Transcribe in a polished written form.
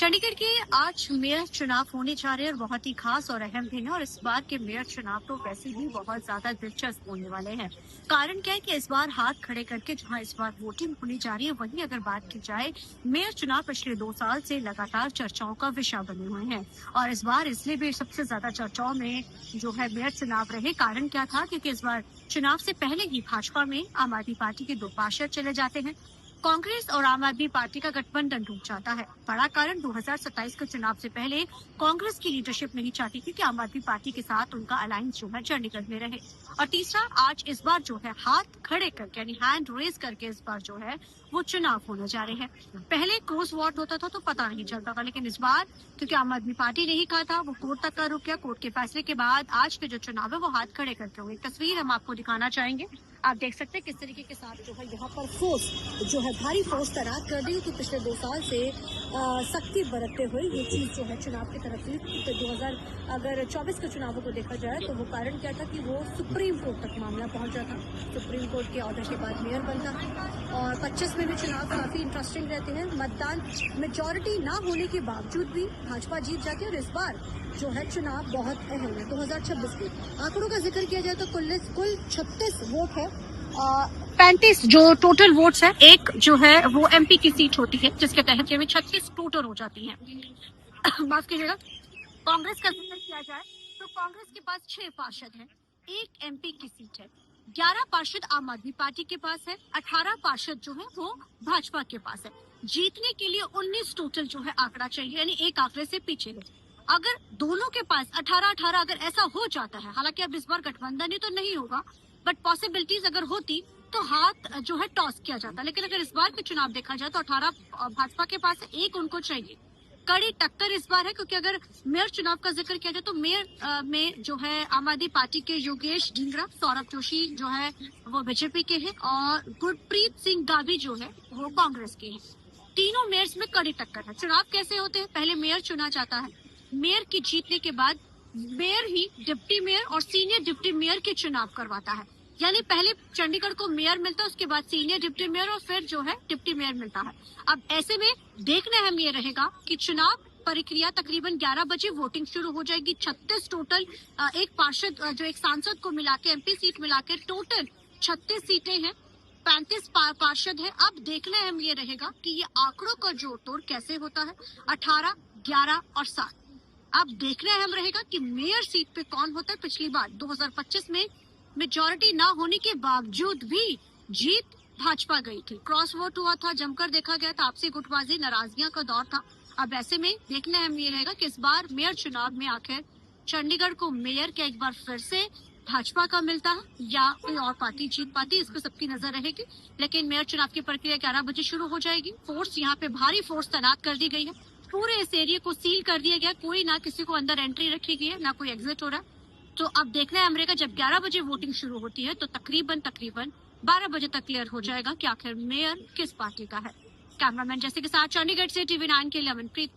चंडीगढ़ के आज मेयर चुनाव होने जा रहे हैं और बहुत ही खास और अहम दिन है। और इस बार के मेयर चुनाव तो वैसे भी बहुत ज्यादा दिलचस्प होने वाले हैं। कारण क्या है कि इस बार हाथ खड़े करके जहां इस बार वोटिंग होने जा रही है, वहीं अगर बात की जाए, मेयर चुनाव पिछले 2 साल से लगातार चर्चाओं का विषय बने हुए हैं। और इस बार इसलिए भी सबसे ज्यादा चर्चाओं में जो है मेयर चुनाव रहे। कारण क्या था, क्योंकि इस बार चुनाव से पहले ही भाजपा में आम आदमी पार्टी के 2 पार्षद चले जाते हैं। कांग्रेस और आम आदमी पार्टी का गठबंधन टूट जाता है। बड़ा कारण 2027 के चुनाव से पहले कांग्रेस की लीडरशिप नहीं चाहती थी कि आम आदमी पार्टी के साथ उनका अलायंस जो है चंडीगढ़ में रहे। और तीसरा, आज इस बार जो है हाथ खड़े करके यानी हैंड रेज करके इस बार जो है वो चुनाव होने जा रहे हैं। पहले क्रॉस वोट होता था तो पता नहीं चलता था, लेकिन इस बार क्योंकि आम आदमी पार्टी ने ही कहा था, वो कोर्ट तक का रुक गया। कोर्ट के फैसले के बाद आज के जो चुनाव है वो हाथ खड़े करके हुए। तस्वीर हम आपको दिखाना चाहेंगे। आप देख सकते हैं किस तरीके के साथ जो है यहाँ पर फोर्स जो है भारी फोर्स तैनात कर दी कि पिछले 2 साल से सख्ती बरतते हुए ये चीज जो है चुनाव की तरफ हुई। तो 2024 के चुनावों को देखा जाए तो वो कारण क्या था कि वो सुप्रीम कोर्ट तक मामला पहुंचा था। सुप्रीम कोर्ट के ऑर्डर के बाद मेयर बनता है। और 25 में भी चुनाव काफी इंटरेस्टिंग रहते हैं। मतदान मेजोरिटी ना होने के बावजूद भी भाजपा जीत जाती है। और इस बार जो है चुनाव बहुत अहम है। 2026 के आंकड़ों का जिक्र किया जाए तो कुल 36 वोट है। 35 जो टोटल वोट्स है, एक जो है वो एमपी की सीट होती है, जिसके तहत में 36 टोटल हो जाती है। माफ कीजिएगा। कांग्रेस का जिक्र किया जाए तो कांग्रेस के पास 6 पार्षद हैं, एक एमपी की सीट है। 11 पार्षद आम आदमी पार्टी के पास है, 18 पार्षद जो है वो भाजपा के पास है। जीतने के लिए 19 टोटल जो है आंकड़ा चाहिए, यानी एक आंकड़े से पीछे है। अगर दोनों के पास 18-18 अगर ऐसा हो जाता है, हालांकि अब इस बार गठबंधन ही तो नहीं होगा, बट पॉसिबिलिटीज अगर होती तो हाथ जो है टॉस किया जाता। लेकिन अगर इस बार के चुनाव देखा जाए तो 18 भाजपा के पास है, एक उनको चाहिए। कड़ी टक्कर इस बार है, क्योंकि अगर मेयर चुनाव का जिक्र किया जाए तो मेयर में जो है आम आदमी पार्टी के योगेश ढींगरा, सौरभ जोशी जो है वो बीजेपी के हैं और गुरप्रीत सिंह गावी जो है वो कांग्रेस के हैं। तीनों मेयर्स में कड़ी टक्कर है। चुनाव कैसे होते हैं? पहले मेयर चुना जाता है, मेयर की जीतने के बाद मेयर ही डिप्टी मेयर और सीनियर डिप्टी मेयर के चुनाव करवाता है। यानी पहले चंडीगढ़ को मेयर मिलता है, उसके बाद सीनियर डिप्टी मेयर और फिर जो है डिप्टी मेयर मिलता है। अब ऐसे में देखना अहम ये रहेगा कि चुनाव प्रक्रिया तकरीबन 11 बजे वोटिंग शुरू हो जाएगी। 36 टोटल एक पार्षद जो एक सांसद को मिला के एमपी सीट मिला के टोटल 36 सीटें हैं, 35 पार्षद है। अब देखना अहम ये रहेगा कि ये आंकड़ों का जोड़ तोड़ कैसे होता है। 18, 11 और 7 अब देखना अहम रहेगा कि मेयर सीट पे कौन होता है। पिछली बार 2025 में मेजॉरिटी ना होने के बावजूद भी जीत भाजपा गई थी। क्रॉस वोट हुआ था, जमकर देखा गया था, आपसी गुटबाजी नाराजगियां का दौर था। अब ऐसे में देखना अहम ये रहेगा कि इस बार मेयर चुनाव में आखिर चंडीगढ़ को मेयर क्या एक बार फिर से भाजपा का मिलता है या कोई और पार्टी जीत पाती है, इस पर सबकी नजर रहेगी। लेकिन मेयर चुनाव की प्रक्रिया 11 बजे शुरू हो जाएगी। फोर्स यहाँ पे भारी फोर्स तैनात कर दी गई है। पूरे इस एरिया को सील कर दिया गया, कोई ना किसी को अंदर एंट्री रखी गई है, ना कोई एग्जिट हो रहा है। तो अब देखना है अमेरिका, जब 11 बजे वोटिंग शुरू होती है तो तकरीबन 12 बजे तक क्लियर हो जाएगा कि आखिर मेयर किस पार्टी का है। कैमरामैन जैसे के साथ चंडीगढ़ से TV9 के लिए अमनप्रीत कौर।